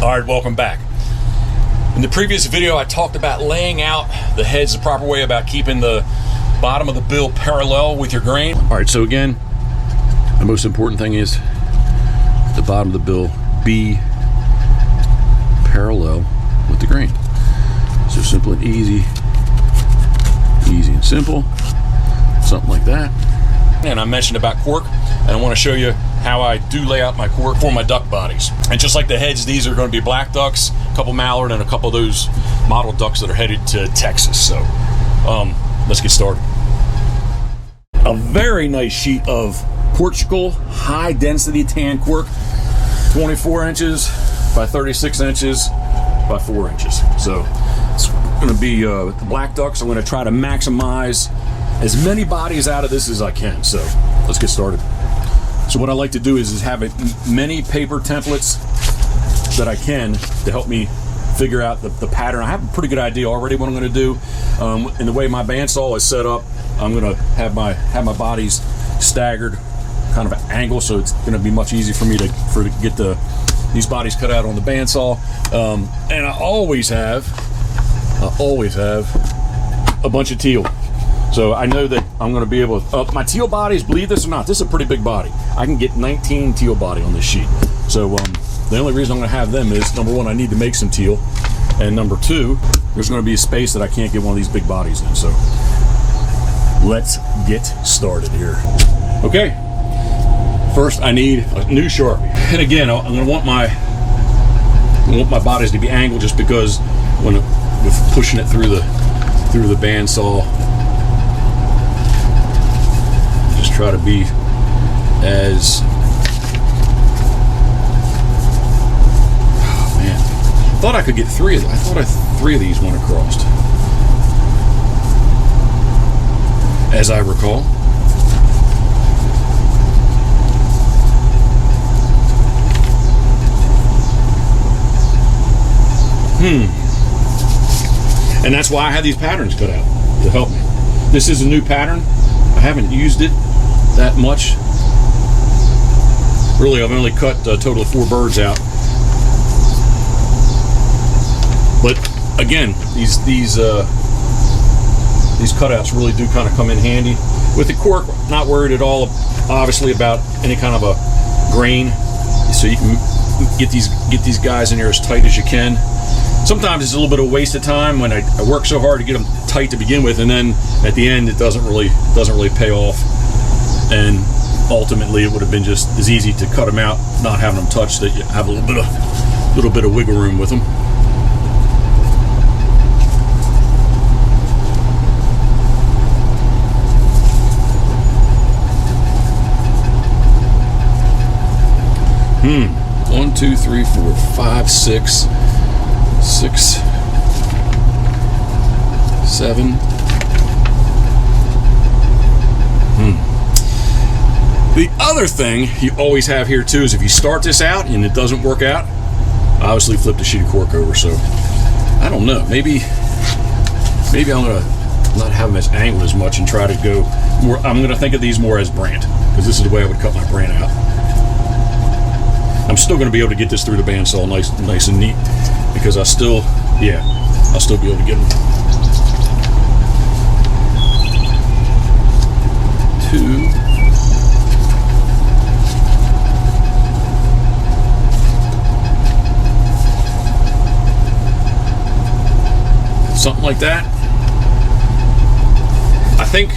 Alright, welcome back. In the previous video I talked about laying out the heads the proper way, about keeping the bottom of the bill parallel with your grain. Alright, so again, the most important thing is the bottom of the bill be parallel with the grain. So simple and easy and simple, something like that. And I mentioned about cork, and I want to show you how I do lay out my cork for my duck bodies. And just like the heads, these are going to be black ducks, a couple mallard, and a couple of those model ducks that are headed to Texas. So let's get started. A very nice sheet of Portugal high density tan cork, 24 inches by 36 inches by 4 inches. So it's going to be the black ducks. I'm going to try to maximize as many bodies out of this as I can. So let's get started. So what I like to do is have many paper templates that I can to help me figure out the pattern. I have a pretty good idea already what I'm going to do. And the way my bandsaw is set up, I'm going to have my bodies staggered, kind of an angle, so it's going to be much easier for me to get these bodies cut out on the bandsaw. And I always have a bunch of teal. So I know that I'm going to be able to, my teal bodies, believe this or not, this is a pretty big body. I can get 19 teal body on this sheet. So the only reason I'm going to have them is, number one, I need to make some teal. And number two, there's going to be a space that I can't get one of these big bodies in. So let's get started here. Okay, first I need a new Sharpie. And again, I'm going to want my bodies to be angled, just because with pushing it through the bandsaw, try to be as, oh man, I thought I could get three of these went across, as I recall. And that's why I have these patterns cut out, to help me. This is a new pattern. I haven't used it that much. Really, I've only cut a total of 4 birds out. But again, these cutouts really do kind of come in handy. With the cork, not worried at all, obviously, about any kind of a grain. So you can get these guys in here as tight as you can. Sometimes it's a little bit of a waste of time when I work so hard to get them tight to begin with, and then at the end it doesn't really pay off. And ultimately, it would have been just as easy to cut them out, not having them touch, so that you have a little bit of wiggle room with them. One, two, three, four, five, six, 7. The other thing you always have here too is, if you start this out and it doesn't work out, obviously flip the sheet of cork over. So I don't know, maybe I'm gonna not have them as angled as much and try to go more. I'm gonna think of these more as brand, because this is the way I would cut my brand out. I'm still gonna be able to get this through the bandsaw nice and neat, because I'll still be able to get them. 2. Something like that. I think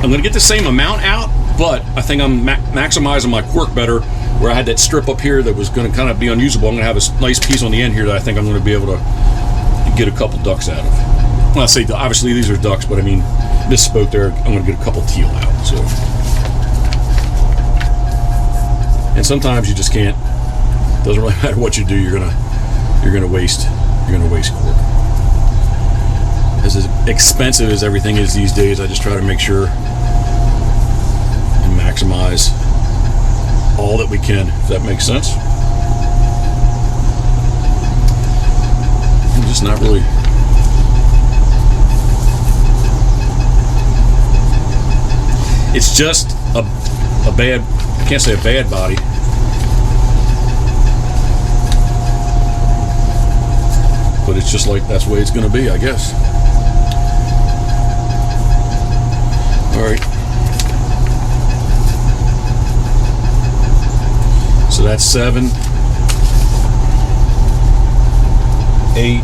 I'm going to get the same amount out, but I think I'm maximizing my cork better, where I had that strip up here that was going to kind of be unusable. I'm going to have a nice piece on the end here that I think I'm going to be able to get a couple ducks out of. Well, I say obviously these are ducks, but I mean, misspoke there. I'm going to get a couple teal out. So, and sometimes you just can't. Doesn't really matter what you do. You're gonna waste cork. As expensive as everything is these days, I just try to make sure and maximize all that we can, if that makes sense. I'm just not really. It's just a bad, I can't say a bad body. it's just like that's the way it's going to be, I guess. All right. So that's 7, 8,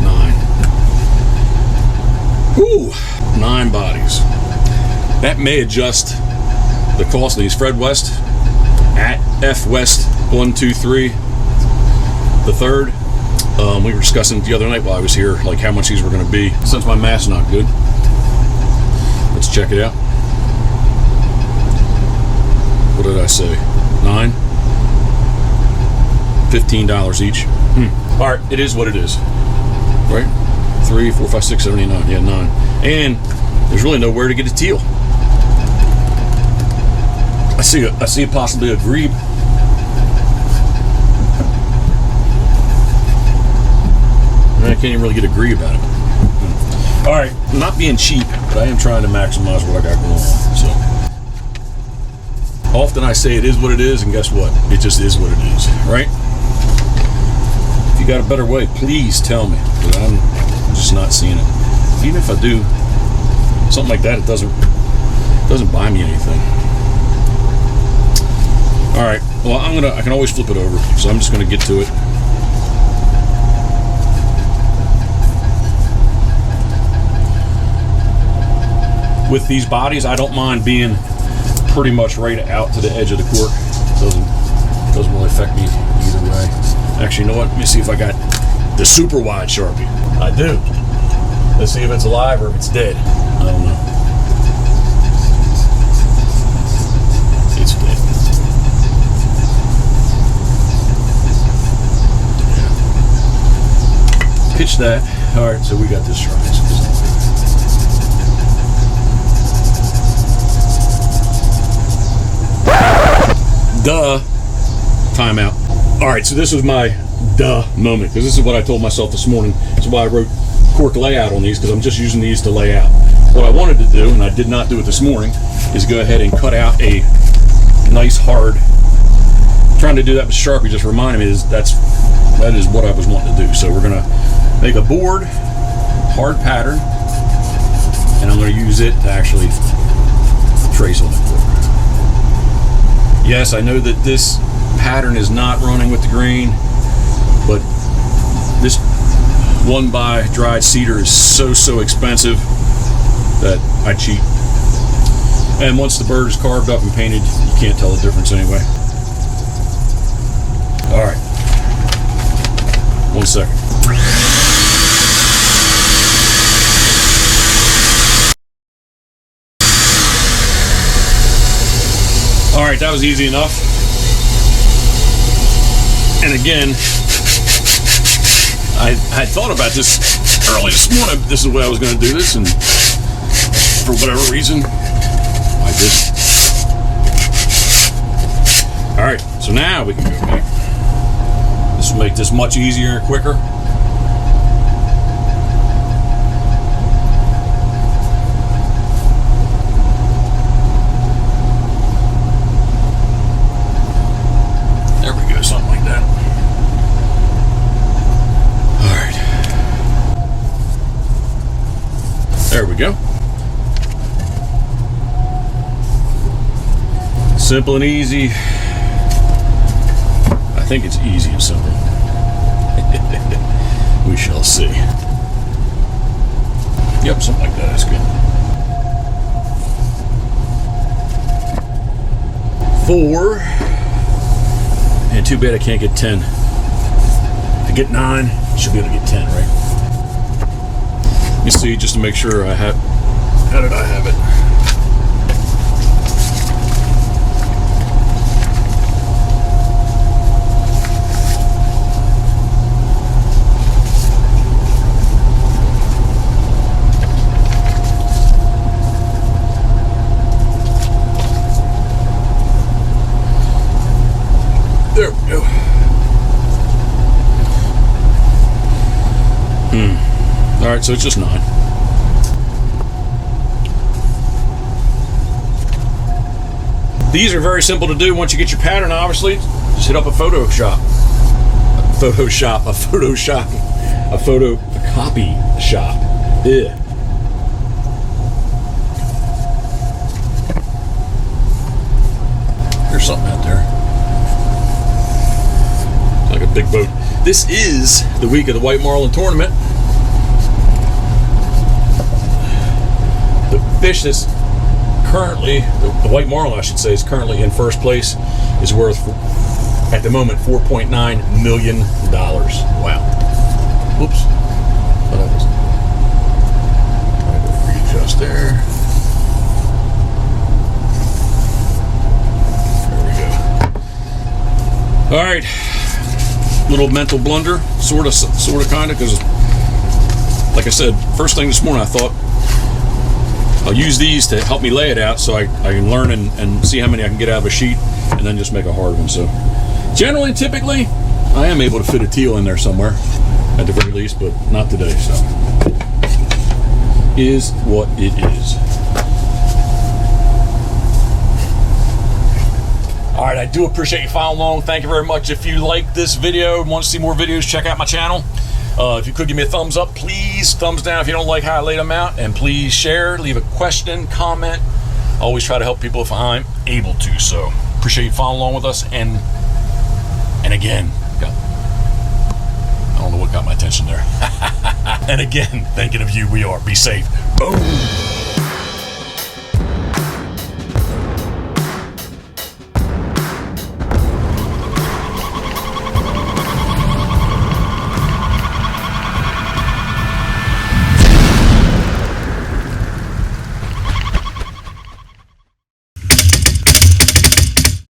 9. Whew, 9 bodies. That may adjust the cost of these. Fred West at F West 123 the third. We were discussing the other night while I was here, like how much these were going to be. Since my math's not good, let's check it out. What did I say? 9? $15 each. All right, it is what it is, right? 3, 4, 5, 6, 7, 8, 9. Yeah, 9. And there's really nowhere to get a teal. I see possibly a grebe. I can't even really get a grebe out of it. All right, I'm not being cheap, but I am trying to maximize what I got going on. So often I say it is what it is, and guess what? It just is what it is, right? If you got a better way, please tell me, because I'm just not seeing it. Even if I do something like that, it doesn't buy me anything. All right, well, I can always flip it over, so I'm just gonna get to it. With these bodies, I don't mind being pretty much right out to the edge of the cork. Doesn't really affect me either way. Actually, you know what? Let me see if I got the super wide Sharpie. I do. Let's see if it's alive or if it's dead. I don't know. It's dead. Yeah. Pitch that. All right, so we got this Sharpie. Duh. Timeout. All right, so this was my duh moment, because this is what I told myself this morning. This is why I wrote cork layout on these, because I'm just using these to lay out. What I wanted to do, and I did not do it this morning, is go ahead and cut out a nice hard. Trying to do that with Sharpie just reminded me that is what I was wanting to do. So we're gonna make a board, hard pattern, and I'm gonna use it to actually trace on the cork. Yes, I know that this pattern is not running with the grain, but this 1x dried cedar is so expensive that I cheat. And once the bird is carved up and painted, you can't tell the difference anyway. All right, 1 second. All right, that was easy enough. And again, I thought about this early this morning. This is the way I was going to do this, and for whatever reason, I didn't. All right, so now we can go back. This will make this much easier and quicker. There we go. Simple and easy. I think it's easy and simple. We shall see. Yep, something like that. That's good. 4. And too bad I can't get 10. To get 9, I should be able to get 10, right? Let me see, just to make sure I have. How did I have it? There we go. All right, so it's just 9. These are very simple to do once you get your pattern, obviously. Just hit up a Photoshop. photocopy shop. Yeah. There's something out there. It's like a big boat. This is the week of the white marlin tournament. The fish that's currently, the white marlin I should say, is currently in first place, is worth at the moment $4.9 million. Wow. Whoops. Thought I was. Trying to readjust there. There we go. All right. Little mental blunder, sort of, kind of, because, like I said, first thing this morning I thought I'll use these to help me lay it out so I can learn and see how many I can get out of a sheet, and then just make a hard one. So generally, typically, I am able to fit a teal in there somewhere at the very least, but not today. So is what it is. All right, I do appreciate you following along. Thank you very much. If you like this video and want to see more videos, check out my channel. If you could give me a thumbs up, please. Thumbs down if you don't like how I laid them out. And please share, leave a question, comment. Always try to help people if I'm able to. So appreciate you following along with us. And again, I don't know what got my attention there. And again, thinking of you, we are. Be safe. Boom.